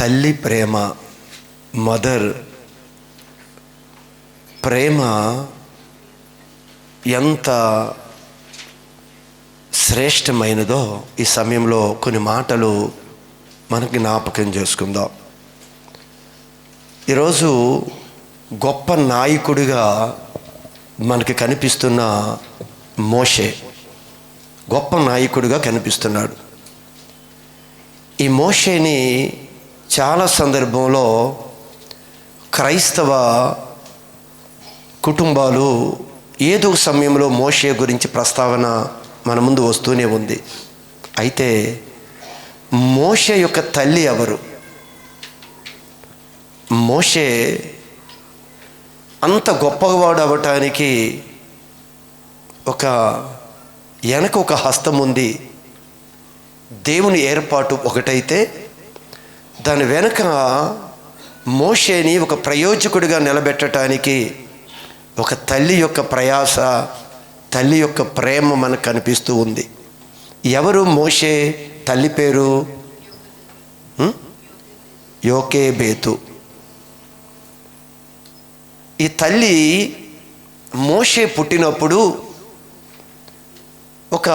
తల్లి ప్రేమ, మదర్ ప్రేమ ఎంత శ్రేష్టమైనదో ఈ సమయంలో కొన్ని మాటలు మనకి జ్ఞాపకం చేసుకుందాం. ఈరోజు గొప్ప నాయకుడిగా మనకి కనిపిస్తున్న మోషే గొప్ప నాయకుడిగా కనిపిస్తున్నాడు. ఈ మోషేని చాలా సందర్భంలో క్రైస్తవ కుటుంబాలు ఏదో సమయంలో మోషే గురించి ప్రస్తావన మన ముందు వస్తూనే ఉంది. అయితే మోషే యొక్క తల్లి ఎవరు? మోషే అంత గొప్పవాడు అవ్వటానికి వెనక ఒక హస్తం ఉంది. దేవుని ఏర్పాటు ఒకటైతే దాని వెనక మోషేని ఒక ప్రయోజకుడిగా నిలబెట్టడానికి ఒక తల్లి యొక్క ప్రయాస, తల్లి యొక్క ప్రేమ మనకు కనిపిస్తూ ఉంది. ఎవరు మోషే తల్లి పేరు? యోకేబేతు. ఈ తల్లి మోషే పుట్టినప్పుడు ఒక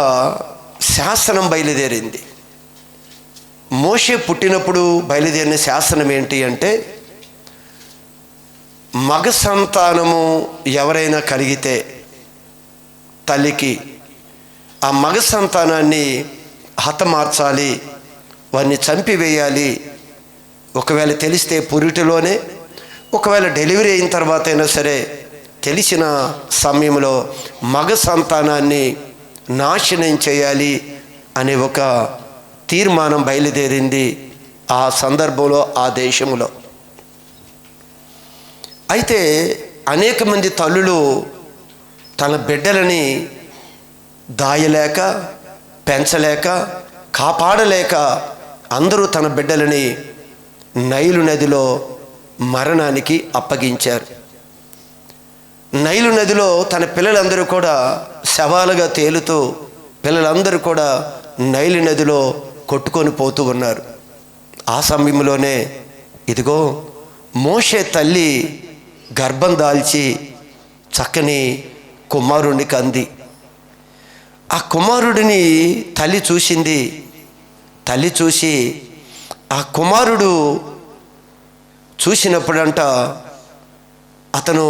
శాసనం బయలుదేరింది. మోషే పుట్టినప్పుడు బయలుదేరిన శాసనం ఏంటి అంటే, మగ సంతానము ఎవరైనా కలిగితే తల్లికి ఆ మగ సంతానాన్ని హతమార్చాలి, వారిని చంపివేయాలి. ఒకవేళ తెలిస్తే పురిటిలోనే, ఒకవేళ డెలివరీ అయిన తర్వాత అయినా సరే, తెలిసిన సమయంలో మగ సంతానాన్ని నాశనం చేయాలి అనే ఒక తీర్మానం బయలుదేరింది ఆ సందర్భంలో, ఆ దేశంలో. అయితే అనేక మంది తల్లులు తన బిడ్డలని దాయలేక, పెంచలేక, కాపాడలేక అందరూ తన బిడ్డలని నైలు నదిలో మరణానికి అప్పగించారు. నైలు నదిలో తన పిల్లలందరూ కూడా శవాలుగా తేలుతూ, పిల్లలందరూ కూడా నైలు నదిలో కొట్టుకొని పోతూ ఉన్నారు. ఆ సమయంలోనే ఇదిగో మోషే తల్లి గర్భం దాల్చి చక్కని కుమారుడిని కంది. ఆ కుమారుడిని తల్లి చూసింది. తల్లి చూసి ఆ కుమారుడు చూసినప్పుడంట అతను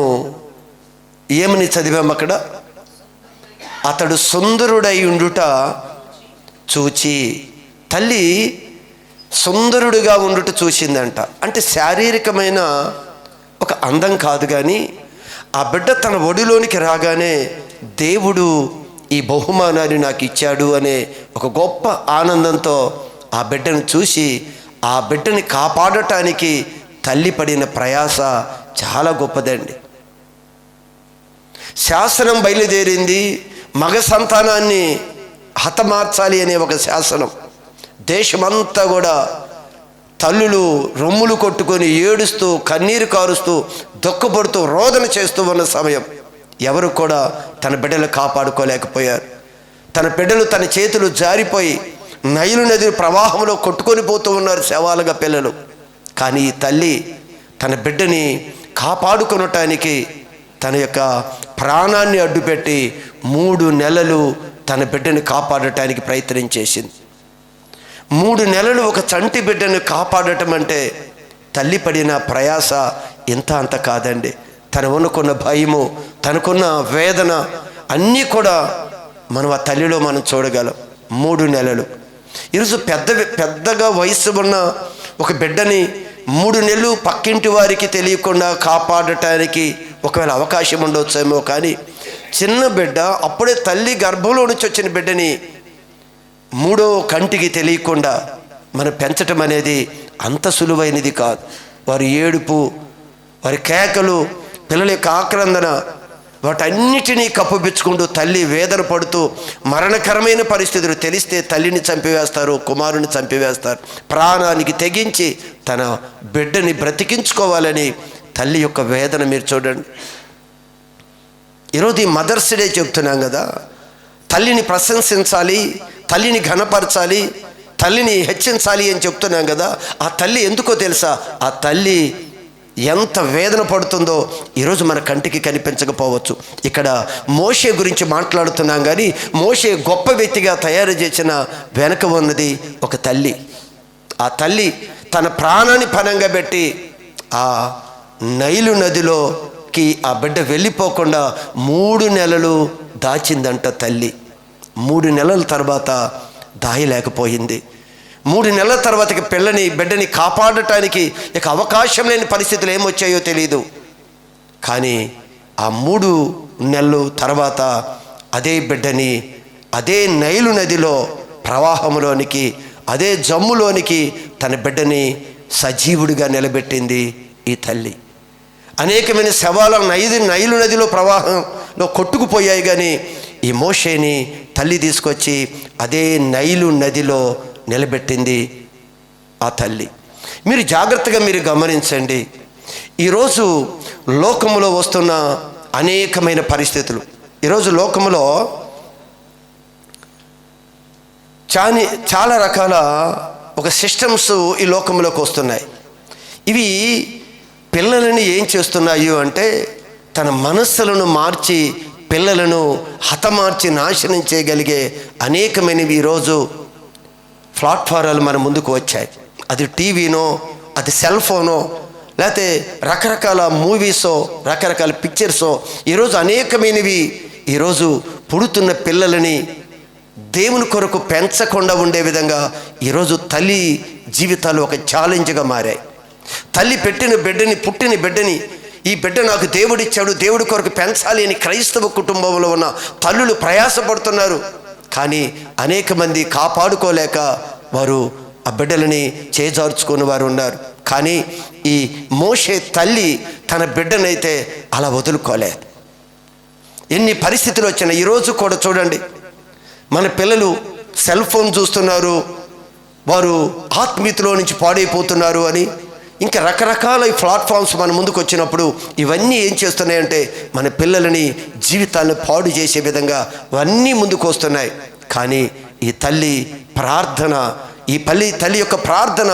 ఏమని చదివాము అక్కడ? అతడు సుందరుడై ఉండుట చూచి, తల్లి సుందరుడిగా ఉండుట చూసిందంట. అంటే శారీరకమైన ఒక అందం కాదు, కానీ ఆ బిడ్డ తన ఒడిలోనికి రాగానే దేవుడు ఈ బహుమానాన్ని నాకు ఇచ్చాడు అనే ఒక గొప్ప ఆనందంతో ఆ బిడ్డను చూసి, ఆ బిడ్డని కాపాడటానికి తల్లి పడిన ప్రయాస చాలా గొప్పదండి. శాసనం బయలుదేరింది, మగ సంతానాన్ని హతమార్చాలి అనే ఒక శాసనం. దేశమంతా కూడా తల్లులు రొమ్ములు కొట్టుకొని ఏడుస్తూ, కన్నీరు కారుస్తూ, దుఃఖపడుతూ, రోదన చేస్తూ ఉన్న సమయం. ఎవరు కూడా తన బిడ్డలు కాపాడుకోలేకపోయారు. తన బిడ్డలు తన చేతులు జారిపోయి నైలు నది ప్రవాహంలో కొట్టుకొని పోతూ ఉన్నారు శవాలుగా పిల్లలు. కానీ ఈ తల్లి తన బిడ్డని కాపాడుకొనటానికి తన యొక్క ప్రాణాన్ని అడ్డుపెట్టి 3 నెలలు తన బిడ్డని కాపాడటానికి ప్రయత్నం చేసింది. 3 నెలలు ఒక చంటి బిడ్డను కాపాడటం అంటే తల్లి పడిన ప్రయాస ఇంత అంత కాదండి. తనకున్న భయము, తనకున్న వేదన అన్నీ కూడా మనం ఆ తల్లిలో మనం చూడగలం. 3 నెలలు. ఈరోజు పెద్దగా వయసు ఉన్న ఒక బిడ్డని 3 నెలలు పక్కింటి వారికి తెలియకుండా కాపాడటానికి ఒకవేళ అవకాశం ఉండవచ్చేమో, కానీ చిన్న బిడ్డ, అప్పుడే తల్లి గర్భంలో నుంచి వచ్చిన బిడ్డని 3వ కంటికి తెలియకుండా మనం పెంచటం అనేది అంత సులువైనది కాదు. వారి ఏడుపు, వారి కేకలు, పిల్లల యొక్క ఆక్రందన, వాటన్నిటినీ కప్పుపిచ్చుకుంటూ తల్లి వేదన పడుతూ, మరణకరమైన పరిస్థితులు తెలిస్తే తల్లిని చంపివేస్తారు, కుమారుని చంపివేస్తారు. ప్రాణానికి తెగించి తన బిడ్డని బ్రతికించుకోవాలని తల్లి యొక్క వేదన మీరు చూడండి. ఈరోజు ఈ మదర్స్ డే చెప్తున్నాం కదా, తల్లిని ప్రశంసించాలి, తల్లిని ఘనపరచాలి, తల్లిని హెచ్చించాలి అని చెప్తున్నాం కదా. ఆ తల్లి ఎందుకో తెలుసా? ఆ తల్లి ఎంత వేదన పడుతుందో ఈరోజు మన కంటికి కనిపించకపోవచ్చు. ఇక్కడ మోషే గురించి మాట్లాడుతున్నాం, కానీ మోషే గొప్ప వ్యక్తిగా తయారు చేసిన వెనక ఉన్నది ఒక తల్లి. ఆ తల్లి తన ప్రాణాన్ని పణంగా పెట్టి ఆ నైలు నదిలోకి ఆ బిడ్డ వెళ్ళిపోకుండా 3 నెలలు దాచిందంట తల్లి. 3 నెలల తర్వాత దాయలేకపోయింది. 3 నెలల తర్వాత బిడ్డని కాపాడటానికి ఇక అవకాశం లేని పరిస్థితులు ఏమొచ్చాయో తెలియదు. కానీ ఆ 3 నెలలు తర్వాత అదే బిడ్డని అదే నైలు నదిలో ప్రవాహంలోనికి, అదే జమ్ములోనికి తన బిడ్డని సజీవుడిగా నిలబెట్టింది ఈ తల్లి. అనేకమైన శవాల నైలు నదిలో ప్రవాహంలో కొట్టుకుపోయాయి, కానీ ఈ మోషేని తల్లి తీసుకొచ్చి అదే నైలు నదిలో నిలబెట్టింది ఆ తల్లి. మీరు జాగ్రత్తగా మీరు గమనించండి. ఈరోజు లోకములో వస్తున్న అనేకమైన పరిస్థితులు, ఈరోజు లోకములో చాలా రకాల ఒక సిస్టమ్స్ ఈ లోకంలోకి వస్తున్నాయి. ఇవి పిల్లలని ఏం చేస్తున్నాయి అంటే తన మనస్సులను మార్చి పిల్లలను హతమార్చి నాశనం చేయగలిగే అనేకమైనవి ఈరోజు ప్లాట్ఫారాలు మన ముందుకు వచ్చాయి. అది టీవీనో, అది సెల్ ఫోనో, లేకపోతే రకరకాల మూవీసో, రకరకాల పిక్చర్సో, ఈరోజు అనేకమైనవి ఈరోజు పుడుతున్న పిల్లలని దేవుని కొరకు పెంచకుండా ఉండే విధంగా ఈరోజు తల్లి జీవితాలు ఒక ఛాలెంజ్గా మారాయి. తల్లి పుట్టిన బిడ్డని ఈ బిడ్డ నాకు దేవుడిచ్చాడు, దేవుడి కొరకు పెంచాలి అని క్రైస్తవ కుటుంబంలో ఉన్న తల్లులు ప్రయాసపడుతున్నారు. కానీ అనేక మంది కాపాడుకోలేక వారు ఆ బిడ్డలని చేజార్చుకుని వారు ఉన్నారు. కానీ ఈ మోషే తల్లి తన బిడ్డనైతే అలా వదులుకోలేదు. ఎన్ని పరిస్థితులు వచ్చినా ఈరోజు కూడా చూడండి, మన పిల్లలు సెల్ ఫోన్ చూస్తున్నారు, వారు ఆత్మీయతలో నుంచి పాడైపోతున్నారు అని ఇంకా రకరకాల ఈ ప్లాట్ఫామ్స్ మన ముందుకు వచ్చినప్పుడు ఇవన్నీ ఏం చేస్తున్నాయంటే మన పిల్లలని జీవితాలను పాడు చేసే విధంగా ఇవన్నీ ముందుకు వస్తున్నాయి. కానీ ఈ తల్లి ప్రార్థన, ఈ తల్లి యొక్క ప్రార్థన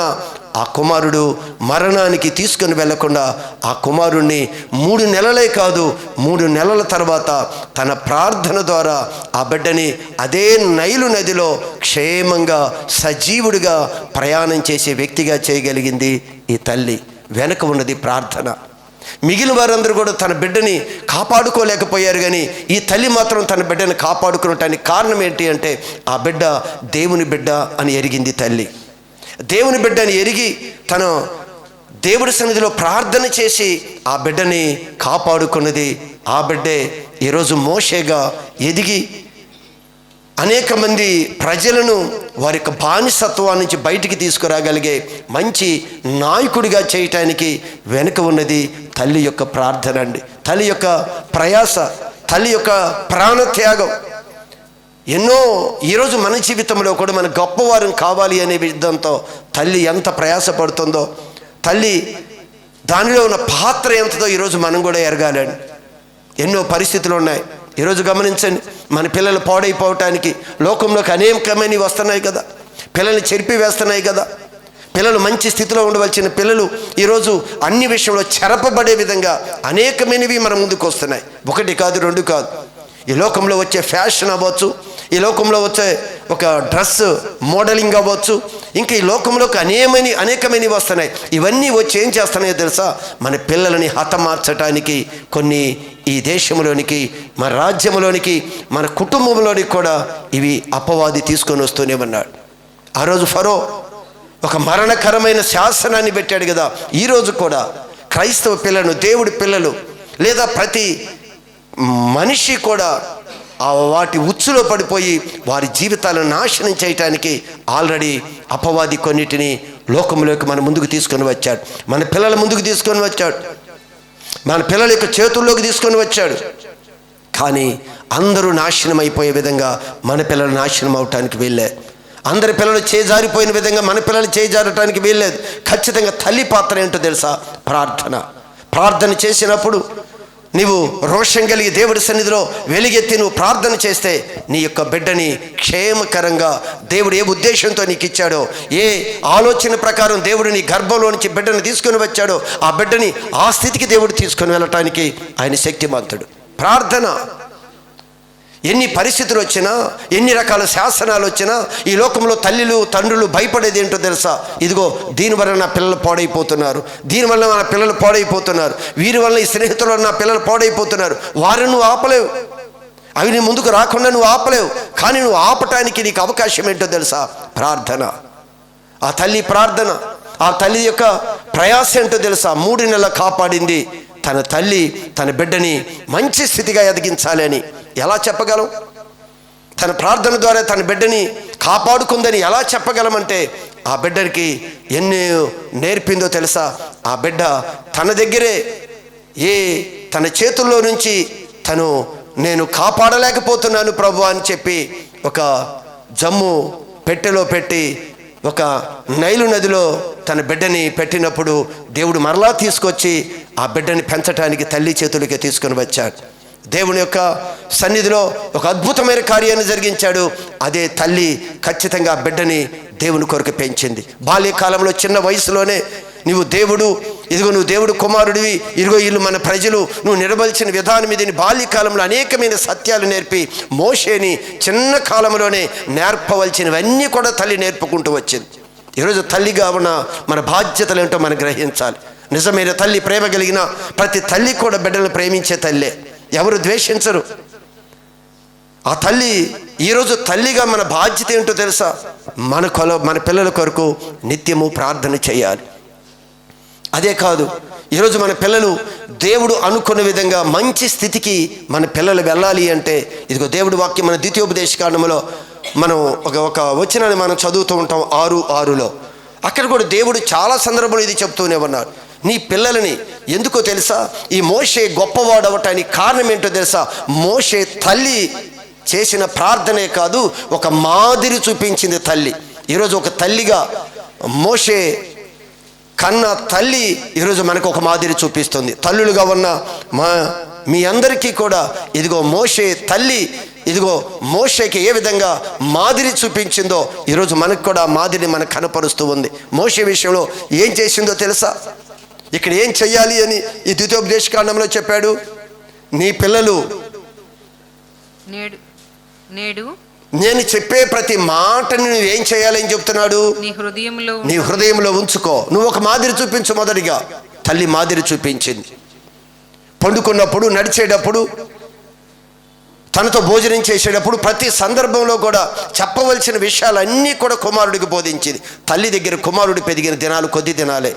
ఆ కుమారుడు మరణానికి తీసుకుని వెళ్లకుండా ఆ కుమారుణ్ణి 3 నెలలే కాదు 3 నెలల తర్వాత తన ప్రార్థన ద్వారా ఆ బిడ్డని అదే నైలు నదిలో క్షేమంగా సజీవుడిగా ప్రయాణం చేసే వ్యక్తిగా చేయగలిగింది ఈ తల్లి. వెనక ఉన్నది ప్రార్థన. మిగిలిన వారందరూ కూడా తన బిడ్డని కాపాడుకోలేకపోయారు, కానీ ఈ తల్లి మాత్రం తన బిడ్డని కాపాడుకోవటానికి కారణం ఏంటి అంటే ఆ బిడ్డ దేవుని బిడ్డ అని ఎరిగింది తల్లి. దేవుని బిడ్డని ఎరిగి తను దేవుడి సన్నిధిలో ప్రార్థన చేసి ఆ బిడ్డని కాపాడుకున్నది. ఆ బిడ్డే ఈరోజు మోషేగా ఎదిగి అనేక మంది ప్రజలను వారి యొక్క బానిసత్వం నుంచి బయటికి తీసుకురాగలిగే మంచి నాయకుడిగా చేయటానికి వెనుక ఉన్నది తల్లి యొక్క ప్రార్థన అండి. తల్లి యొక్క ప్రయాస, తల్లి యొక్క ప్రాణత్యాగం. ఎన్నో ఈరోజు మన జీవితంలో కూడా మన గొప్పవారం కావాలి అనే విధంతో తల్లి ఎంత ప్రయాసపడుతుందో, తల్లి దానిలో ఉన్న పాత్ర ఎంతదో ఈరోజు మనం కూడా ఎరగాలండి. ఎన్నో పరిస్థితులు ఉన్నాయి. ఈరోజు గమనించండి, మన పిల్లలు పాడైపోవటానికి లోకంలోకి అనేకమైనవి వస్తున్నాయి కదా, పిల్లల్ని చెరిపి వేస్తున్నాయి కదా. పిల్లలు మంచి స్థితిలో ఉండవలసిన పిల్లలు ఈరోజు అన్ని విషయంలో చెరపబడే విధంగా అనేకమైనవి మన ముందుకు వస్తున్నాయి. 1 కాదు 2 కాదు. ఈ లోకంలో వచ్చే ఫ్యాషన్ అవ్వచ్చు, ఈ లోకంలో వచ్చే ఒక డ్రెస్ మోడలింగ్ అవ్వచ్చు, ఇంకా ఈ లోకంలోకి అనేకమైనవి వస్తున్నాయి. ఇవన్నీ వచ్చి ఏం చేస్తున్నాయో తెలుసా? మన పిల్లలని హతమార్చడానికి కొన్ని ఈ దేశంలోనికి, మన రాజ్యంలోనికి, మన కుటుంబంలోనికి కూడా ఇవి అపవాది తీసుకొని వస్తూనే ఉన్నాడు. ఆ రోజు ఫరో ఒక మరణకరమైన శాసనాన్ని పెట్టాడు కదా. ఈరోజు కూడా క్రైస్తవ పిల్లలను, దేవుడి పిల్లలు లేదా ప్రతి మనిషి కూడా వాటి ఉచ్చులో పడిపోయి వారి జీవితాలను నాశనం చేయటానికి ఆల్రెడీ అపవాది కొన్నిటిని లోకంలోకి మన ముందుకు తీసుకొని వచ్చాడు. మన పిల్లల ముందుకు తీసుకొని వచ్చాడు, మన పిల్లల యొక్క చేతుల్లోకి తీసుకొని వచ్చాడు. కానీ అందరూ నాశనం అయిపోయే విధంగా మన పిల్లలు నాశనం అవటానికి వీల్లేదు. అందరి పిల్లలు చేజారిపోయిన విధంగా మన పిల్లలు చేజారటానికి వీల్లేదు. ఖచ్చితంగా తల్లి పాత్ర ఏంటో తెలుసా? ప్రార్థన. ప్రార్థన చేసినప్పుడు నీవు రోషం కలిగి దేవుడి సన్నిధిలో వెలుగెత్తి నువ్వు ప్రార్థన చేస్తే నీ యొక్క బిడ్డని క్షేమకరంగా దేవుడు ఏ ఉద్దేశంతో నీకు ఇచ్చాడో, ఏ ఆలోచన ప్రకారం దేవుడు నీ గర్భంలో నుంచి బిడ్డను తీసుకొని వచ్చాడో ఆ బిడ్డని ఆ స్థితికి దేవుడు తీసుకొని వెళ్ళటానికి ఆయన శక్తిమంతుడు. ప్రార్థన. ఎన్ని పరిస్థితులు వచ్చినా, ఎన్ని రకాల శాసనాలు వచ్చినా ఈ లోకంలో తల్లులు తండ్రులు భయపడేది ఏంటో తెలుసా? ఇదిగో దీనివల్ల నా పిల్లలు పాడైపోతున్నారు, దీనివల్ల నా పిల్లలు పాడైపోతున్నారు, వీరి వల్ల ఈ స్నేహితుల వల్ల నా పిల్లలు పాడైపోతున్నారు. వారిని నువ్వు ఆపలేవు, అవి నీ ముందుకు రాకుండా నువ్వు ఆపలేవు. కానీ నువ్వు ఆపటానికి నీకు అవకాశం ఏంటో తెలుసా? ప్రార్థన. ఆ తల్లి ప్రార్థన, ఆ తల్లి యొక్క ప్రయాస ఏంటో తెలుసా? 3 నెలలు కాపాడింది తన తల్లి తన బిడ్డని మంచి స్థితిగా ఎదిగించాలి అని. ఎలా చెప్పగలం? తన ప్రార్థన ద్వారా తన బిడ్డని కాపాడుకుందని ఎలా చెప్పగలమంటే ఆ బిడ్డకి ఎన్ని నేర్పిందో తెలుసా? ఆ బిడ్డ తన దగ్గరే తన చేతుల్లో నుంచి నేను కాపాడలేకపోతున్నాను ప్రభు అని చెప్పి ఒక జమ్ము పెట్టెలో పెట్టి ఒక నైలు నదిలో తన బిడ్డని పెట్టినప్పుడు దేవుడు మరలా తీసుకొచ్చి ఆ బిడ్డని పెంచడానికి తల్లి చేతులకి తీసుకొని వచ్చాడు. దేవుని యొక్క సన్నిధిలో ఒక అద్భుతమైన కార్యాన్ని జరిగించాడు. అదే తల్లి ఖచ్చితంగా ఆ బిడ్డని దేవుని కొరకు పెంచింది. బాల్యకాలంలో చిన్న వయసులోనే నువ్వు దేవుడు కుమారుడివి, ఇదిగో వీళ్ళు మన ప్రజలు, నువ్వు నిలబల్చిన విధానం ఇది బాల్యకాలంలో అనేకమైన సత్యాలు నేర్పి మోషేని చిన్న కాలంలోనే నేర్పవలసినవన్నీ కూడా తల్లి నేర్పుకుంటూ వచ్చింది. ఈరోజు తల్లిగా ఉన్న మన బాధ్యతలు ఏంటో మనం గ్రహించాలి. నిజమైన తల్లి, ప్రేమ కలిగిన ప్రతి తల్లి కూడా బిడ్డలను ప్రేమించే తల్లే, ఎవరు ద్వేషించరు. ఆ తల్లి ఈరోజు తల్లిగా మన బాధ్యత ఏంటో తెలుసా? మన పిల్లల కొరకు నిత్యము ప్రార్థన చేయాలి. అదే కాదు, ఈరోజు మన పిల్లలు దేవుడు అనుకున్న విధంగా మంచి స్థితికి మన పిల్లలు వెళ్ళాలి అంటే ఇదిగో దేవుడి వాక్యం మన ద్వితీయోపదేశకాండములో మనం ఒక వచనాన్ని మనం చదువుతూ ఉంటాం 6:6లో. అక్కడ కూడా దేవుడు చాలా సందర్భంలో ఇది చెప్తూనే ఉన్నాడు. నీ పిల్లలని ఎందుకో తెలుసా? ఈ మోషే గొప్పవాడు అవ్వటానికి కారణం ఏంటో తెలుసా? మోషే తల్లి చేసిన ప్రార్థనే కాదు, ఒక మాదిరి చూపించింది తల్లి. ఈరోజు ఒక తల్లిగా మోషే కన్న తల్లి ఈరోజు మనకు ఒక మాదిరి చూపిస్తుంది. తల్లులుగా ఉన్న మీ అందరికీ కూడా ఇదిగో మోషే తల్లి మోషేకి ఏ విధంగా మాదిరి చూపించిందో ఈరోజు మనకు కూడా మాదిరిని మనకు కనపరుస్తూ ఉంది. మోషే విషయంలో ఏం చేసిందో తెలుసా? ఇక్కడ ఏం చెయ్యాలి అని ఈ ద్వితీయోపదేశకాండంలో చెప్పాడు. నీ పిల్లలు నేను చెప్పే ప్రతి మాటని నువ్వేం చేయాలని చెప్తున్నాడు? నీ హృదయంలో ఉంచుకో. నువ్వు ఒక మాదిరి చూపించు. మొదటిగా తల్లి మాదిరి చూపించింది. పండుకున్నప్పుడు, నడిచేటప్పుడు, తనతో భోజనం చేసేటప్పుడు, ప్రతి సందర్భంలో కూడా చెప్పవలసిన విషయాలన్నీ కూడా కుమారుడికి బోధించింది. తల్లి దగ్గర కుమారుడు పెరిగిన దినాలు కొద్ది దినాలే.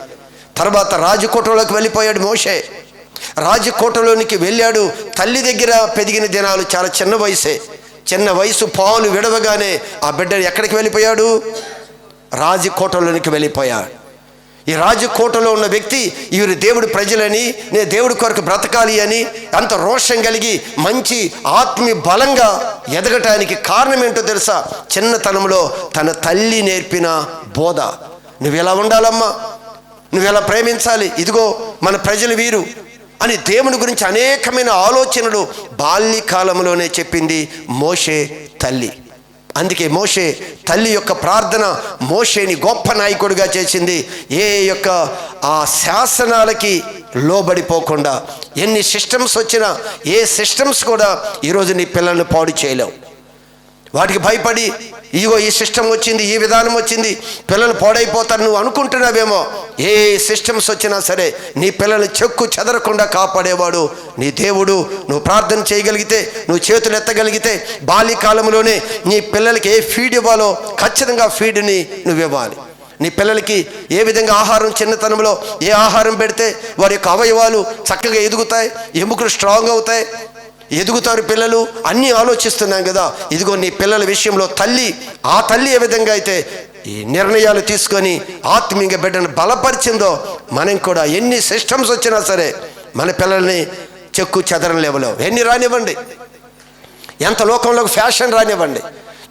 తర్వాత రాజకోటలోకి వెళ్ళిపోయాడు మోషే. రాజకోటలోనికి వెళ్ళాడు. తల్లి దగ్గర పెరిగిన దినాలు చాలా చిన్న వయసు పాలు విడవగానే ఆ బిడ్డ ఎక్కడికి వెళ్ళిపోయాడు? రాజకోటలోనికి వెళ్ళిపోయాడు. ఈ రాజకోటలో ఉన్న వ్యక్తి వీరు దేవుడి ప్రజలని, నేను దేవుడి కొరకు బ్రతకాలి అని అంత రోషం కలిగి మంచి ఆత్మీయ బలంగా ఎదగటానికి కారణం ఏంటో తెలుసా? చిన్నతనంలో తన తల్లి నేర్పిన బోధ. నువ్వు ఎలా ఉండాలమ్మా, నువ్వు ఎలా ప్రేమించాలి, ఇదిగో మన ప్రజలు వీరు అని దేవుని గురించి అనేకమైన ఆలోచనలు బాల్యకాలంలోనే చెప్పింది మోషే తల్లి. అందుకే మోషే తల్లి యొక్క ప్రార్థన మోషేని గొప్ప నాయకుడిగా చేసింది. ఆ శాసనాలకి లోబడిపోకుండా ఎన్ని సిస్టమ్స్ వచ్చినా ఏ సిస్టమ్స్ కూడా ఈరోజు నీ పిల్లల్ని పాడు చేయలేవు. వాటికి భయపడి ఇదిగో ఈ సిస్టమ్ వచ్చింది, ఈ విధానం వచ్చింది, పిల్లలు పాడైపోతారు నువ్వు అనుకుంటున్నావేమో. ఏ సిస్టమ్స్ వచ్చినా సరే నీ పిల్లల్ని చెక్కు చెదరకుండా కాపాడేవాడు నీ దేవుడు. నువ్వు ప్రార్థన చేయగలిగితే, నువ్వు చేతులు ఎత్తగలిగితే బాల్యకాలంలోనే నీ పిల్లలకి ఏ ఫీడ్ ఇవ్వాలో ఖచ్చితంగా ఫీడ్ని నువ్వు ఇవ్వాలి. నీ పిల్లలకి ఏ విధంగా ఆహారం, చిన్నతనంలో ఏ ఆహారం పెడితే వారి యొక్క అవయవాలు చక్కగా ఎదుగుతాయి, ఎముకలు స్ట్రాంగ్ అవుతాయి, ఎదుగుతారు పిల్లలు, అన్నీ ఆలోచిస్తున్నాం కదా. ఇదిగో నీ పిల్లల విషయంలో ఆ తల్లి ఏ విధంగా అయితే ఈ నిర్ణయాలు తీసుకొని ఆత్మీయంగా బిడ్డను బలపరిచిందో మనం కూడా ఎన్ని సిస్టమ్స్ వచ్చినా సరే మన పిల్లల్ని చెక్కు చెదరం లేవలో ఎన్ని రానివ్వండి, ఎంత లోకంలోకి ఫ్యాషన్ రానివ్వండి,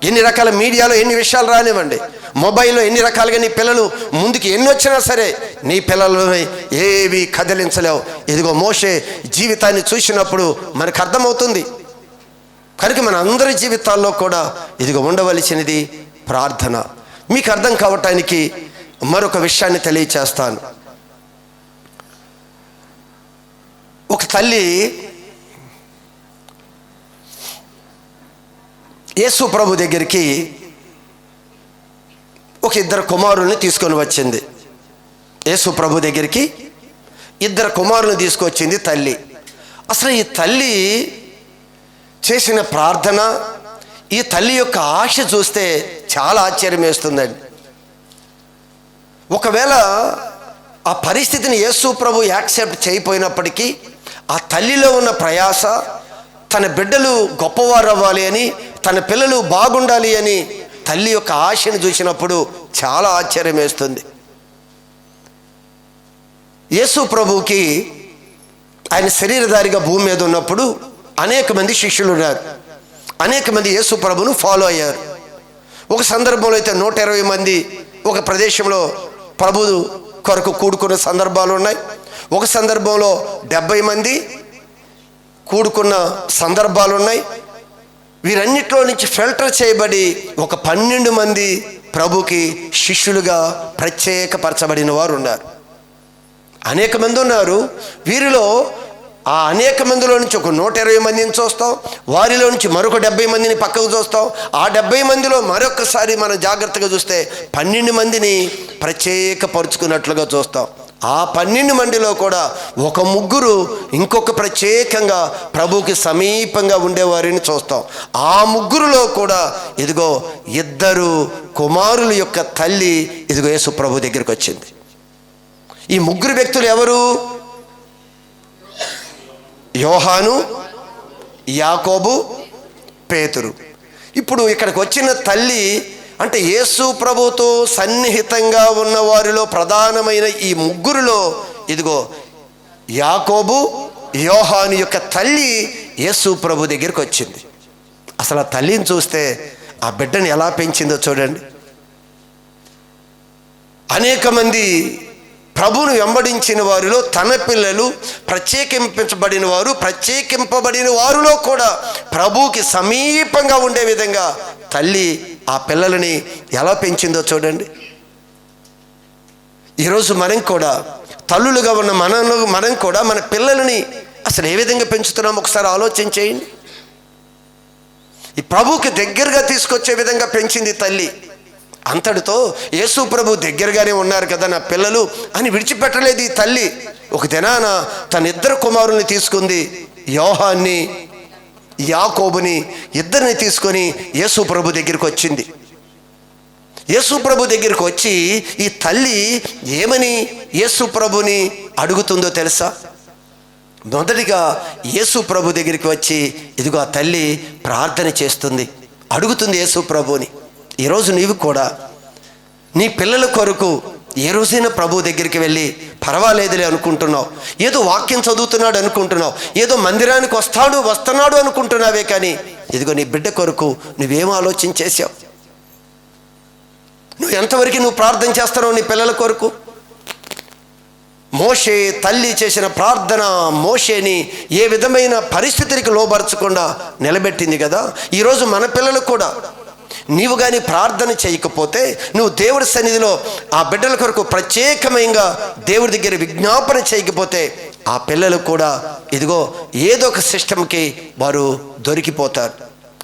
ఎన్ని రకాల మీడియాలో ఎన్ని విషయాలు రానివ్వండి, మొబైల్లో ఎన్ని రకాలుగా నీ పిల్లలు ముందుకు ఎన్ని వచ్చినా సరే నీ పిల్లలని ఏవి కదిలించలేవు. ఇదిగో మోషే జీవితాన్ని చూసినప్పుడు మనకు అర్థమవుతుంది. కనుక మన అందరి జీవితాల్లో కూడా ఇదిగో ఉండవలసినది ప్రార్థన. మీకు అర్థం కావటానికి మరొక విషయాన్ని తెలియచేస్తాను. ఒక తల్లి యేసు ప్రభు దగ్గరికి ఒక ఇద్దరు కుమారుల్ని తీసుకొని వచ్చింది. యేసు ప్రభు దగ్గరికి ఇద్దరు కుమారులను తీసుకొచ్చింది తల్లి. అసలు ఈ తల్లి చేసిన ప్రార్థన, ఈ తల్లి యొక్క ఆశ చూస్తే చాలా ఆశ్చర్యం వేస్తుందండి. ఒకవేళ ఆ పరిస్థితిని యేసు ప్రభు యాక్సెప్ట్ చేయకపోయినప్పటికీ ఆ తల్లిలో ఉన్న ప్రయాస, తన బిడ్డలు గొప్పవారు అవ్వాలి అని, తన పిల్లలు బాగుండాలి అని తల్లి యొక్క ఆశను చూసినప్పుడు చాలా ఆశ్చర్యం వేస్తుంది. యేసు ప్రభువుకి ఆయన శరీరధారిగా భూమి మీద ఉన్నప్పుడు అనేక మంది శిష్యులు ఉన్నారు. అనేక మంది యేసు ప్రభువును ఫాలో అయ్యారు. ఒక సందర్భంలో అయితే 120 మంది ఒక ప్రదేశంలో ప్రభు కొరకు కూడుకున్న సందర్భాలు ఉన్నాయి. ఒక సందర్భంలో 70 మంది కూడుకున్న సందర్భాలు ఉన్నాయి. వీరన్నిట్లో నుంచి ఫిల్టర్ చేయబడి ఒక 12 మంది ప్రభుకి శిష్యులుగా ప్రత్యేకపరచబడిన వారు ఉన్నారు. అనేక మంది ఉన్నారు. వీరిలో ఆ అనేక మందిలో నుంచి ఒక 120 మందిని చూస్తాం. వారిలో నుంచి మరొక 70 మందిని పక్కకు చూస్తాం. ఆ 70 మందిలో మరొకసారి మనం జాగ్రత్తగా చూస్తే 12 మందిని ప్రత్యేకపరుచుకున్నట్లుగా చూస్తాం. ఆ 12 మందిలో కూడా ఒక ముగ్గురు ఇంకొక ప్రత్యేకంగా ప్రభువుకి సమీపంగా ఉండేవారిని చూస్తాం. ఆ ముగ్గురులో కూడా ఇదిగో ఇద్దరు కుమారుల యొక్క తల్లి ఇదిగో యేసు ప్రభు దగ్గరికి వచ్చింది. ఈ ముగ్గురు వ్యక్తులు ఎవరు? యోహాను, యాకోబు, పేతురు. ఇప్పుడు ఇక్కడికి వచ్చిన తల్లి అంటే యేసు ప్రభుతో సన్నిహితంగా ఉన్న వారిలో ప్రధానమైన ఈ ముగ్గురులో ఇదిగో యాకోబు, యోహాను యొక్క తల్లి యేసు ప్రభు దగ్గరికి వచ్చింది. అసలు ఆ తల్లిని చూస్తే ఆ బిడ్డను ఎలా పెంచిందో చూడండి. అనేక మంది ప్రభువును వెంబడించిన వారిలో తన పిల్లలు ప్రత్యేకింపబడిన వారిలో కూడా ప్రభువుకి సమీపంగా ఉండే విధంగా తల్లి ఆ పిల్లలని ఎలా పెంచిందో చూడండి. ఈరోజు మనం కూడా తల్లులుగా ఉన్న మనం కూడా మన పిల్లలని అసలు ఏ విధంగా పెంచుతున్నాం ఒకసారి ఆలోచన చేయండి. ఈ ప్రభువుకి దగ్గరగా తీసుకొచ్చే విధంగా పెంచింది తల్లి. అంతటితో యేసు ప్రభు దగ్గరగానే ఉన్నారు కదా నా పిల్లలు అని విడిచిపెట్టలేదు ఈ తల్లి. ఒక దినాన తన ఇద్దరు కుమారుల్ని తీసుకుంది. యోహాన్ని, యాకోబుని ఇద్దరిని తీసుకొని యేసు ప్రభు దగ్గరికి వచ్చింది. యేసు ప్రభు దగ్గరికి వచ్చి ఈ తల్లి ఏమని యేసు ప్రభుని అడుగుతుందో తెలుసా? మొదటిగా యేసు ప్రభు దగ్గరికి వచ్చి ఇదిగో ఆ తల్లి ప్రార్థన చేస్తుంది, అడుగుతుంది యేసు ప్రభుని. ఈరోజు నీవు కూడా నీ పిల్లల కొరకు ఏ రోజైనా ప్రభు దగ్గరికి వెళ్ళి పర్వాలేదులే అనుకుంటున్నావు, ఏదో వాక్యం చదువుతున్నాడు అనుకుంటున్నావు, ఏదో మందిరానికి వస్తున్నాడు అనుకుంటున్నావే, కానీ ఇదిగో నీ బిడ్డ కొరకు నువ్వేం ఆలోచన చేసావు? నువ్వు ఎంతవరకు నువ్వు ప్రార్థన చేస్తున్నావు నీ పిల్లల కొరకు? మోషే తల్లి చేసిన ప్రార్థన మోషేని ఏ విధమైన పరిస్థితులకి లోబరచకుండా నిలబెట్టింది కదా. ఈరోజు మన పిల్లలకు కూడా నీవు కానీ ప్రార్థన చేయకపోతే, నువ్వు దేవుడి సన్నిధిలో ఆ బిడ్డల కొరకు ప్రత్యేకమైన దేవుడి దగ్గర విజ్ఞాపన చేయకపోతే ఆ పిల్లలు కూడా ఇదిగో ఏదో ఒక సిస్టమ్కి వారు దొరికిపోతారు.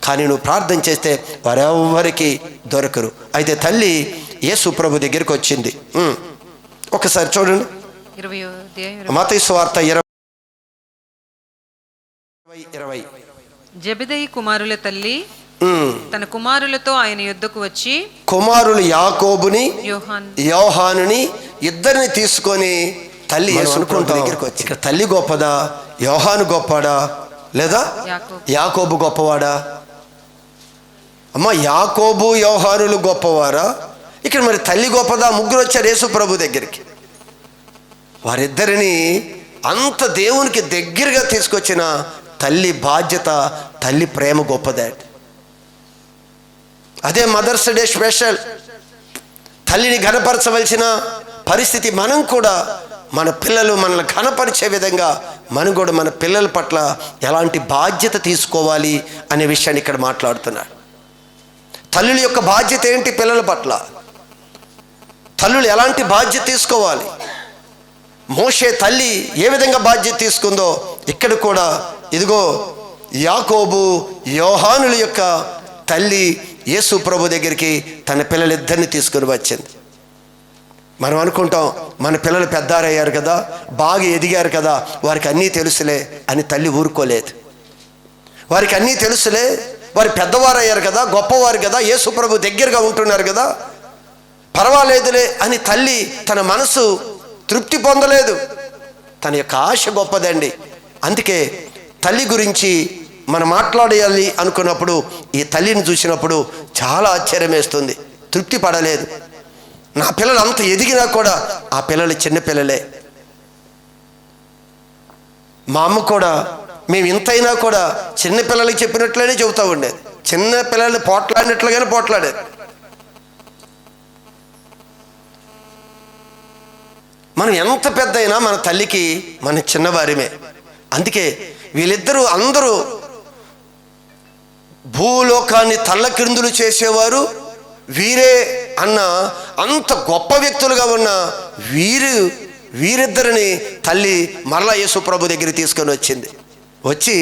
కానీ నువ్వు ప్రార్థన చేస్తే వారెవ్వరికి దొరకరు. అయితే తల్లి యేసు ప్రభు దగ్గరికి వచ్చింది. ఒకసారి చూడండి, మత్తయి సువార్త 20:20. జెబెదయి కుమారుల తల్లి తన కుమారులతో ఆయన యుద్ధకు వచ్చి, కుమారులు యాకోబుని యోహానుని ఇద్దరిని తీసుకొని తల్లి యేసు దగ్గరికి వచ్చి, ఇక్కడ తల్లి గొప్పదా, యోహాను గొప్పవాడా, లేదా యాకోబు గొప్పవాడా? అమ్మ, యాకోబు యోహానులు గొప్పవారా? ఇక్కడ మరి తల్లి గొప్పదా? ముగ్గురు వచ్చారు యేసు ప్రభు దగ్గరికి. వారిద్దరిని అంత దేవునికి దగ్గరగా తీసుకొచ్చిన తల్లి బాధ్యత, తల్లి ప్రేమ గొప్పదే. అదే మదర్స్ డే స్పెషల్. తల్లిని ఘనపరచవలసిన పరిస్థితి. మనం కూడా మన పిల్లలు మనల్ని ఘనపరిచే విధంగా మనం కూడా మన పిల్లల పట్ల ఎలాంటి బాధ్యత తీసుకోవాలి అనే విషయాన్ని ఇక్కడ మాట్లాడుతున్నాడు. తల్లుల యొక్క బాధ్యత ఏంటి పిల్లల పట్ల? తల్లులు ఎలాంటి బాధ్యత తీసుకోవాలి? మోషే తల్లి ఏ విధంగా బాధ్యత తీసుకుందో ఇక్కడ కూడా ఇదిగో యాకోబు యోహానుల యొక్క తల్లి యేసు ప్రభు దగ్గరికి తన పిల్లలిద్దరిని తీసుకుని వచ్చింది. మనం అనుకుంటాం మన పిల్లలు పెద్దారయ్యారు కదా, బాగా ఎదిగారు కదా, వారికి అన్నీ తెలుసులే అని తల్లి ఊరుకోలేదు. వారికి అన్నీ తెలుసులే, వారు పెద్దవారు అయ్యారు కదా, గొప్పవారు కదా, యేసు ప్రభు దగ్గరగా ఉంటున్నారు కదా, పర్వాలేదులే అని తల్లి తన మనసు తృప్తి పొందలేదు. తన యొక్క ఆశ గొప్పదండి. అందుకే తల్లి గురించి మనం మాట్లాడాలి అనుకున్నప్పుడు ఈ తల్లిని చూసినప్పుడు చాలా ఆశ్చర్యం వేస్తుంది. తృప్తి పడలేదు. నా పిల్లలు అంత ఎదిగినా కూడా ఆ పిల్లలు చిన్నపిల్లలే. మా అమ్మ కూడా మేము ఇంతైనా కూడా చిన్నపిల్లలకి చెప్పినట్లనే చెబుతూ ఉండేది. చిన్న పిల్లల్ని పోట్లాడినట్లుగానే పోట్లాడేది. మనం ఎంత పెద్ద అయినా మన తల్లికి మన చిన్నవారిమే. అందుకే వీళ్ళిద్దరూ అందరూ భూలోకాన్ని తల్లక్రిందులు చేసేవారు వీరే అన్న అంత గొప్ప వ్యక్తులుగా ఉన్న వీరిద్దరిని తల్లి మరలా యేసు ప్రభు దగ్గర తీసుకొని వచ్చింది. వచ్చి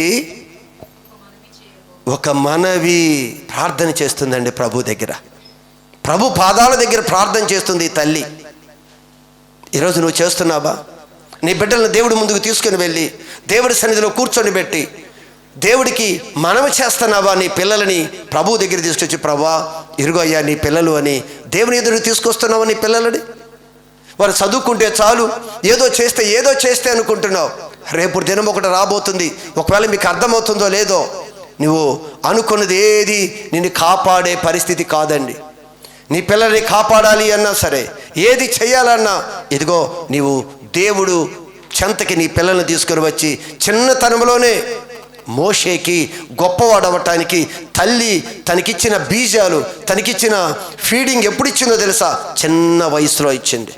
ఒక మనవి ప్రార్థన చేస్తుందండి ప్రభు దగ్గర. ప్రభు పాదాల దగ్గర ప్రార్థన చేస్తుంది ఈ తల్లి. ఈరోజు నువ్వు చేస్తున్నావా? నీ బిడ్డలను దేవుడి ముందుకు తీసుకుని వెళ్ళి దేవుడి సన్నిధిలో కూర్చొని పెట్టి దేవుడికి మనవి చేస్తున్నావా? నీ పిల్లలని ప్రభు దగ్గర తీసుకొచ్చి, ప్రభా ఇరుగో అయ్యా నీ పిల్లలు అని దేవుని ఎదురు తీసుకొస్తున్నావా నీ పిల్లలని? వారు చదువుకుంటే చాలు, ఏదో చేస్తే అనుకుంటున్నావు. రేపు దినం ఒకటి రాబోతుంది. ఒకవేళ మీకు అర్థమవుతుందో లేదో, నువ్వు అనుకున్నది ఏది నిన్ను కాపాడే పరిస్థితి కాదండి. నీ పిల్లల్ని కాపాడాలి అన్నా సరే, ఏది చేయాలన్నా ఇదిగో నీవు దేవుడు చెంతకి నీ పిల్లల్ని తీసుకుని వచ్చి చిన్నతనంలోనే మోషేకి గొప్పవాడవటానికి తల్లి తనకిచ్చిన బీజాలు, తనకిచ్చిన ఫీడింగ్ ఎప్పుడు ఇచ్చిందో తెలుసా? చిన్న వయసులో ఇచ్చింది.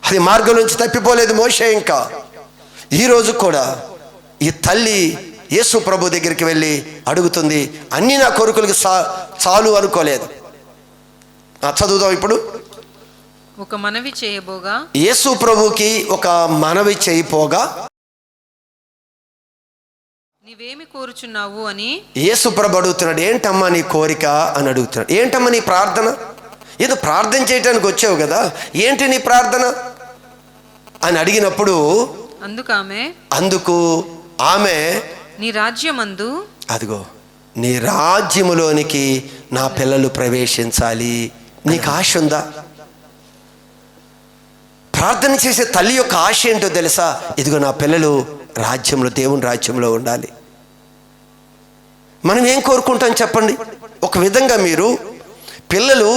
అది మార్గం నుంచి తప్పిపోలేదు మోషే. ఇంకా ఈరోజు కూడా ఈ తల్లి యేసు ప్రభు దగ్గరికి వెళ్ళి అడుగుతుంది. అన్నీ నా కొడుకులకి చాలు అనుకోలేదు. చదువుదాం ఇప్పుడు. ఒక మనవి చేయబోగా, యేసు ప్రభుకి ఒక మనవి చేయపోగా, నీవేమి కోరుచున్నావు అని యేసు ప్రభు అడుగుతున్నాడు. ఏంటమ్మా నీ కోరిక అని అడుగుతున్నాడు. ఏంటమ్మా నీ ప్రార్థన? ఏదో ప్రార్థన చేయటానికి వచ్చావు కదా, ఏంటి నీ ప్రార్థన అని అడిగినప్పుడు అందుకు ఆమె నీ రాజ్యమందు, అదిగో నీ రాజ్యములోనికి నా పిల్లలు ప్రవేశించాలి. నీకు ఆశ ఉందా? ప్రార్థన చేసే తల్లి యొక్క ఆశ ఏంటో తెలుసా? ఇదిగో నా పిల్లలు రాజ్యంలో, దేవుని రాజ్యంలో ఉండాలి. మనం ఏం కోరుకుంటాం చెప్పండి? ఒక విధంగా మీరు పిల్లలు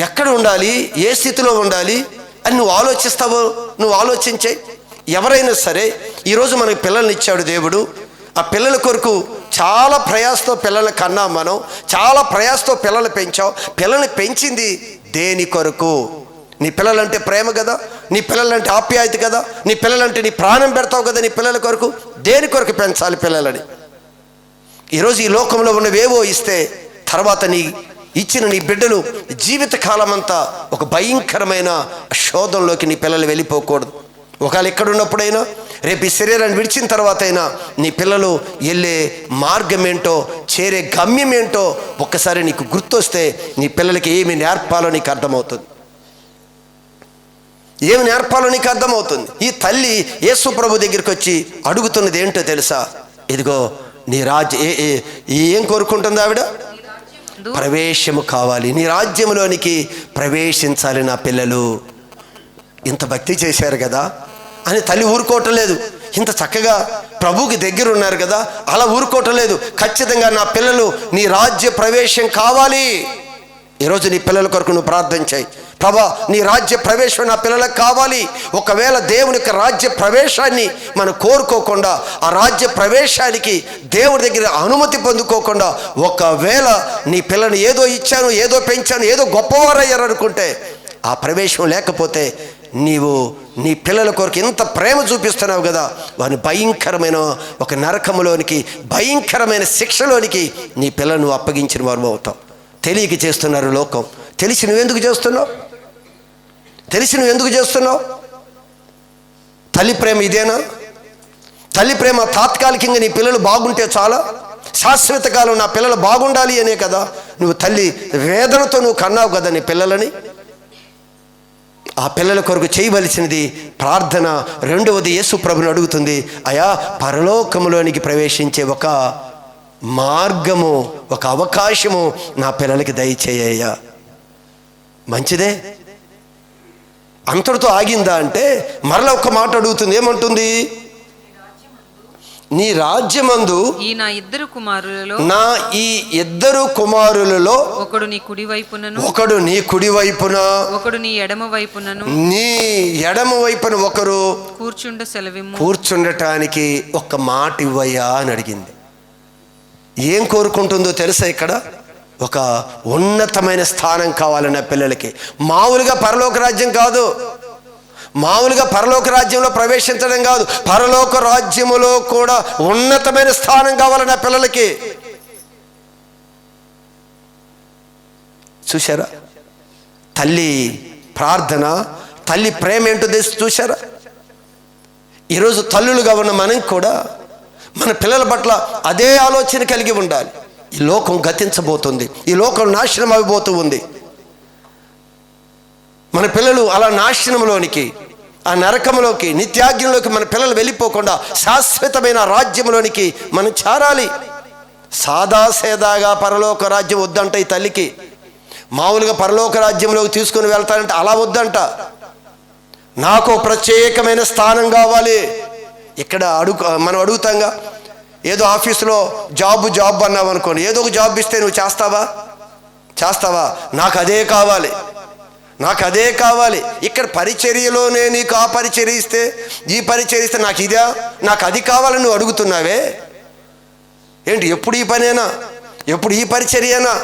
ఎక్కడ ఉండాలి, ఏ స్థితిలో ఉండాలి అని నువ్వు ఆలోచిస్తావో నువ్వు ఆలోచించే. ఎవరైనా సరే ఈరోజు మనకి పిల్లల్ని ఇచ్చాడు దేవుడు. ఆ పిల్లల కొరకు చాలా ప్రయాసతో పిల్లల్ని కన్నాం మనం, చాలా ప్రయాసతో పిల్లల్ని పెంచావు. పిల్లల్ని పెంచింది దేని కొరకు? నీ పిల్లలంటే ప్రేమ కదా, నీ పిల్లలంటే ఆప్యాయత కదా, నీ పిల్లలంటే నీ ప్రాణం పెడతావు కదా. నీ పిల్లల కొరకు దేని కొరకు పెంచాలి పిల్లలని? ఈరోజు ఈ లోకంలో ఉన్నవేవో ఇస్తే తర్వాత ఇచ్చిన నీ బిడ్డలు జీవితకాలం అంతా ఒక భయంకరమైన శోధంలోకి నీ పిల్లలు వెళ్ళిపోకూడదు. ఒకవేళ ఎక్కడున్నప్పుడైనా, రేపు ఈ శరీరాన్ని విడిచిన తర్వాత అయినా నీ పిల్లలు వెళ్ళే మార్గం ఏంటో, చేరే గమ్యం ఏంటో ఒక్కసారి నీకు గుర్తొస్తే నీ పిల్లలకి ఏమి నేర్పాలో నీకు అర్థమవుతుంది. ఏమి నేర్పాలో నీకు అర్థమవుతుంది. ఈ తల్లి యేసు ప్రభు దగ్గరికి వచ్చి అడుగుతున్నది ఏంటో తెలుసా? ఇదిగో నీ ఏం కోరుకుంటుంది ఆవిడ? ప్రవేశము కావాలి. నీ రాజ్యంలోనికి ప్రవేశించాలి నా పిల్లలు. ఇంత భక్తి చేశారు కదా అని తల్లి ఊరుకోవటం లేదు. ఇంత చక్కగా ప్రభువుకి దగ్గర ఉన్నారు కదా అలా ఊరుకోవటం లేదు. ఖచ్చితంగా నా పిల్లలు నీ రాజ్య ప్రవేశం కావాలి. ఈరోజు నీ పిల్లల కొరకు నువ్వు ప్రార్థన చేయి. ప్రభా, నీ రాజ్య ప్రవేశం నా పిల్లలకు కావాలి. ఒకవేళ దేవుని యొక్క రాజ్య ప్రవేశాన్ని మనం కోరుకోకుండా, ఆ రాజ్య ప్రవేశానికి దేవుడి దగ్గర అనుమతి పొందుకోకుండా, ఒకవేళ నీ పిల్లని ఏదో ఇచ్చాను, ఏదో పెంచాను, ఏదో గొప్పవారయ్యారు అనుకుంటే, ఆ ప్రవేశం లేకపోతే నీవు నీ పిల్లల కొరకు ఎంత ప్రేమ చూపిస్తున్నావు కదా, వారిని భయంకరమైన ఒక నరకములోనికి, భయంకరమైన శిక్షలోనికి నీ పిల్లలను అప్పగించిన వారు అవుతావు. తెలియక చేస్తున్నారు లోకం. తెలిసి నువ్వెందుకు చేస్తున్నావు? తల్లి ప్రేమ ఇదేనా? తల్లి ప్రేమ తాత్కాలికంగా నీ పిల్లలు బాగుంటే చాలా, శాశ్వత కాలం నా పిల్లలు బాగుండాలి అనే కదా నువ్వు తల్లి వేదనతో నువ్వు కన్నావు కదా నీ పిల్లలని. ఆ పిల్లల కొరకు చేయవలసినది ప్రార్థన. రెండవది యేసు ప్రభుని అడుగుతుంది, అయా పరలోకములోనికి ప్రవేశించే ఒక మార్గము, ఒక అవకాశము నా పిల్లలకి దయచేయ్యా. మంచిదే. అంతటితో ఆగిందా అంటే మరలా ఒక మాట అడుగుతుంది. ఏమంటుంది? నీ రాజ్యమందు నా ఇద్దరు కుమారులలో, నా ఈ ఇద్దరు కుమారులలో ఒకడు నీ కుడి వైపునను, ఒకడు నీ కుడి వైపున, ఒకడు నీ ఎడమ వైపునను, నీ ఎడమ వైపున ఒకరు కూర్చుండటానికి ఒక్క మాట ఇవ్వయ్యా అని అడిగింది. ఏం కోరుకుంటుందో తెలుసా? ఇక్కడ ఒక ఉన్నతమైన స్థానం కావాలన్న పిల్లలకి. మామూలుగా పరలోక రాజ్యం కాదు, మామూలుగా పరలోక రాజ్యంలో ప్రవేశించడం కాదు, పరలోక రాజ్యములో కూడా ఉన్నతమైన స్థానం కావాలన్న పిల్లలకి. చూశారా తల్లి ప్రార్థన, తల్లి ప్రేమ ఏంటో చూశారా? ఈరోజు తల్లులుగా ఉన్న మనం కూడా మన పిల్లల పట్ల అదే ఆలోచన కలిగి ఉండాలి. ఈ లోకం గతించబోతుంది, ఈ లోకం నాశనం అయిపోతూ ఉంది. మన పిల్లలు అలా నాశనంలోనికి, ఆ నరకంలోకి, నిత్యాగ్నిలోకి మన పిల్లలు వెళ్ళిపోకుండా శాశ్వతమైన రాజ్యంలోనికి మనం చేరాలి. సాదాసేదాగా పరలోక రాజ్యం వద్దంట ఈ తల్లికి. మామూలుగా పరలోక రాజ్యంలోకి తీసుకుని వెళ్తానంటే అలా వద్దంట. నాకు ప్రత్యేకమైన స్థానం కావాలి. ఇక్కడ మనం అడుగుతాంగా, ఏదో ఆఫీసులో జాబ్ అన్నావు అనుకోండి, ఏదో ఒక జాబ్ ఇస్తే నువ్వు చేస్తావా? నాకు అదే కావాలి. ఇక్కడ పరిచర్యలోనే నీకు ఆ పరిచర్య ఇస్తే, ఈ పరిచర్య ఇస్తే నాకు అది కావాలని నువ్వు అడుగుతున్నావే ఏంటి? ఎప్పుడు ఈ పనేనా? ఎప్పుడు ఈ పరిచర్యనా?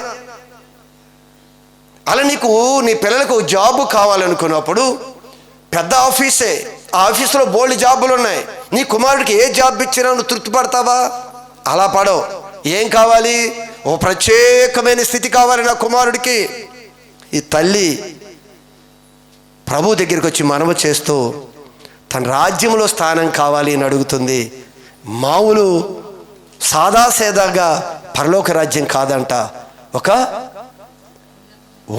అలా నీకు నీ పిల్లలకు జాబు కావాలనుకున్నప్పుడు పెద్ద ఆఫీసే, ఆ ఆఫీసులో బోల్డ్ జాబులు ఉన్నాయి. నీ కుమారుడికి ఏ జాబ్ ఇచ్చినా నువ్వు తృప్తి పడతావా? అలా పడవు. ఏం కావాలి? ఓ ప్రత్యేకమైన స్థితి కావాలి నా కుమారుడికి. ఈ తల్లి ప్రభు దగ్గరికి వచ్చి మనవి చేస్తూ తన రాజ్యంలో స్థానం కావాలి అని అడుగుతుంది. మామూలు సాదాసేదాగా పరలోక రాజ్యం కాదంట, ఒక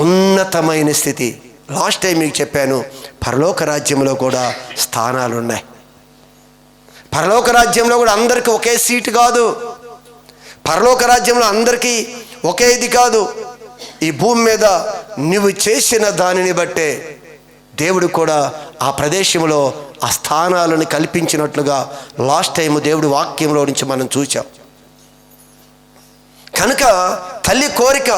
ఉన్నతమైన స్థితి. లాస్ట్ టైం మీకు చెప్పాను, పరలోక రాజ్యంలో కూడా స్థానాలు ఉన్నాయి. పరలోక రాజ్యంలో కూడా అందరికీ ఒకే సీటు కాదు. పరలోక రాజ్యంలో అందరికీ ఒకే ఇది కాదు. ఈ భూమి మీద నువ్వు చేసిన దానిని బట్టే దేవుడు కూడా ఆ ప్రదేశంలో ఆ స్థానాలను కల్పించినట్లుగా లాస్ట్ టైం దేవుడి వాక్యంలో నుంచి మనం చూసాం. కనుక తల్లి కోరిక,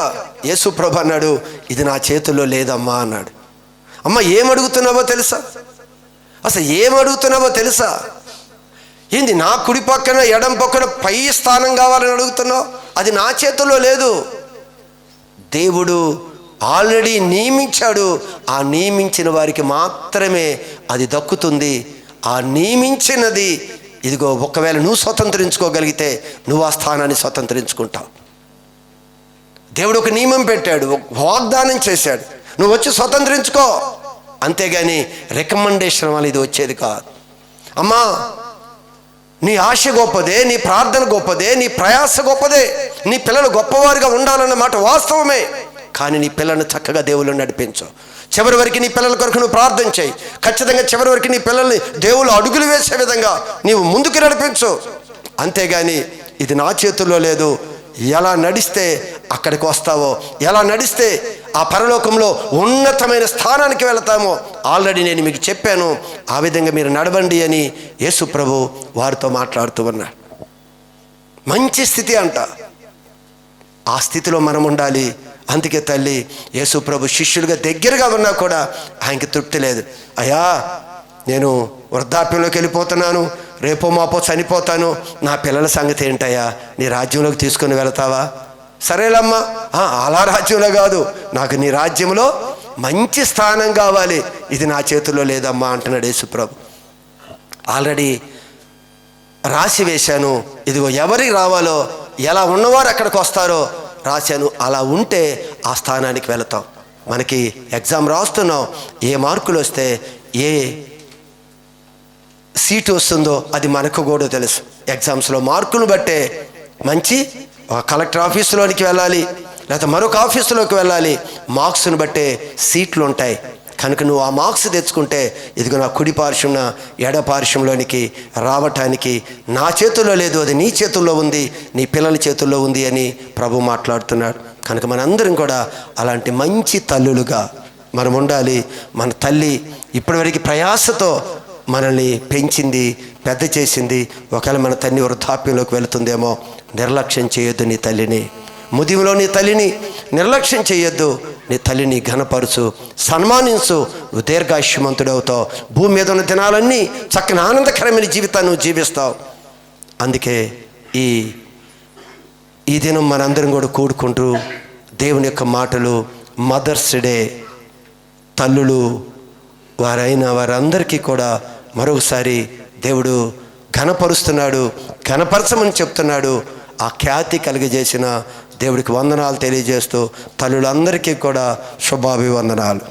యేసు ప్రభు అన్నాడు, ఇది నా చేతుల్లో లేదమ్మా అన్నాడు. అమ్మ ఏమడుగుతున్నావో తెలుసా? ఏంది నా కుడి పక్కన ఎడం పక్కన పై స్థానం కావాలని అడుగుతున్నావు? అది నా చేతుల్లో లేదు. దేవుడు ఆల్రెడీ నియమించాడు. ఆ నియమించిన వారికి మాత్రమే అది దక్కుతుంది. ఆ నియమించినది ఇదిగో, ఒకవేళ నువ్వు స్వతంత్రించుకోగలిగితే నువ్వు ఆ స్థానాన్ని స్వతంత్రించుకుంటావు. దేవుడు ఒక నియమం పెట్టాడు, వాగ్దానం చేశాడు, నువ్వు వచ్చి స్వతంత్రించుకో. అంతేగాని రికమెండేషన్ వల్ల ఇది వచ్చేది కాదు. అమ్మా, నీ ఆశ గొప్పదే, నీ ప్రార్థన గొప్పదే, నీ ప్రయాస గొప్పదే, నీ పిల్లలు గొప్పవారిగా ఉండాలన్నమాట వాస్తవమే. కానీ నీ పిల్లల్ని చక్కగా దేవుళ్ళు నడిపించు. చివరి వరకు నీ పిల్లల కొరకు నువ్వు ప్రార్థన చేయి. ఖచ్చితంగా చివరి వరకు నీ పిల్లల్ని దేవుళ్ళు అడుగులు వేసే విధంగా నీవు ముందుకు నడిపించు. అంతేగాని ఇది నా చేతుల్లో లేదు, ఎలా నడిస్తే అక్కడికి వస్తావో, ఎలా నడిస్తే ఆ పరలోకంలో ఉన్నతమైన స్థానానికి వెళతామో ఆల్రెడీ నేను మీకు చెప్పాను. ఆ విధంగా మీరు నడవండి అని యేసు ప్రభు వారితో మాట్లాడుతూ ఉన్నాడు. మంచి స్థితి అంట. ఆ స్థితిలో మనం ఉండాలి. అందుకే తల్లి యేసు ప్రభు శిష్యుడిగా దగ్గరగా ఉన్నా కూడా ఆయనకి తృప్తి లేదు. అయ్యా, నేను వృద్ధాప్యంలోకి వెళ్ళిపోతున్నాను, రేపో మాపో చనిపోతాను, నా పిల్లల సంగతి ఏంటయ్యా, నీ రాజ్యంలోకి తీసుకొని వెళతావా? సరేలమ్మా, అలా రాజ్యంలో కాదు, నాకు నీ రాజ్యంలో మంచి స్థానం కావాలి, ఇది నా చేతుల్లో లేదమ్మా అంటున్నాడు యేసుప్రభు. ఆల్రెడీ రాసి వేశాను, ఇదిగో ఎవరికి రావాలో, ఎలా ఉన్నవారు అక్కడికి వస్తారో రాశాను, అలా ఉంటే ఆ స్థానానికి వెళతాం. మనకి ఎగ్జామ్ రాస్తున్నాం, ఏ మార్కులు వస్తే ఏ సీటు వస్తుందో అది మనకు కూడా తెలుసు. ఎగ్జామ్స్లో మార్కులు బట్టే మంచి కలెక్టర్ ఆఫీసులోనికి వెళ్ళాలి, లేకపోతే మరొక ఆఫీసులోకి వెళ్ళాలి, మార్క్స్ని బట్టే సీట్లు ఉంటాయి. కనుక నువ్వు ఆ మార్క్స్ తెచ్చుకుంటే ఇదిగో నా కుడి పార్శ్వం ఎడ పార్శ్వంలోనికి రావటానికి నా చేతుల్లో లేదు, అది నీ చేతుల్లో ఉంది, నీ పిల్లల చేతుల్లో ఉంది అని ప్రభు మాట్లాడుతున్నాడు. కనుక మనందరం కూడా అలాంటి మంచి తల్లులుగా మనం ఉండాలి. మన తల్లి ఇప్పటివరకు ప్రయాసతో మనల్ని పెంచింది, పెద్ద చేసింది. ఒకవేళ మన తల్లి వృద్ధాప్యంలోకి వెళుతుందేమో, నిర్లక్ష్యం చేయొద్దు నీ తల్లిని. ముదిలో నీ తల్లిని నిర్లక్ష్యం చేయొద్దు. నీ తల్లిని ఘనపరుచు, సన్మానించు, నువ్వు దీర్ఘాయుష్మంతుడవుతావు. భూమి మీద ఉన్న దినాలన్నీ చక్కని ఆనందకరమైన జీవితాన్ని నువ్వు జీవిస్తావు. అందుకే ఈ దినం మనందరం కూడా కూడుకుంటూ దేవుని యొక్క మాటలు, మదర్స్ డే, తల్లులు వారైన వారందరికీ కూడా మరొకసారి దేవుడు ఘనపరుస్తున్నాడు, ఘనపరచమని చెప్తున్నాడు. ఆ ఖ్యాతి కలిగజేసిన దేవుడికి వందనాలు తెలియజేస్తూ తల్లులందరికీ కూడా శుభాభివందనాలు.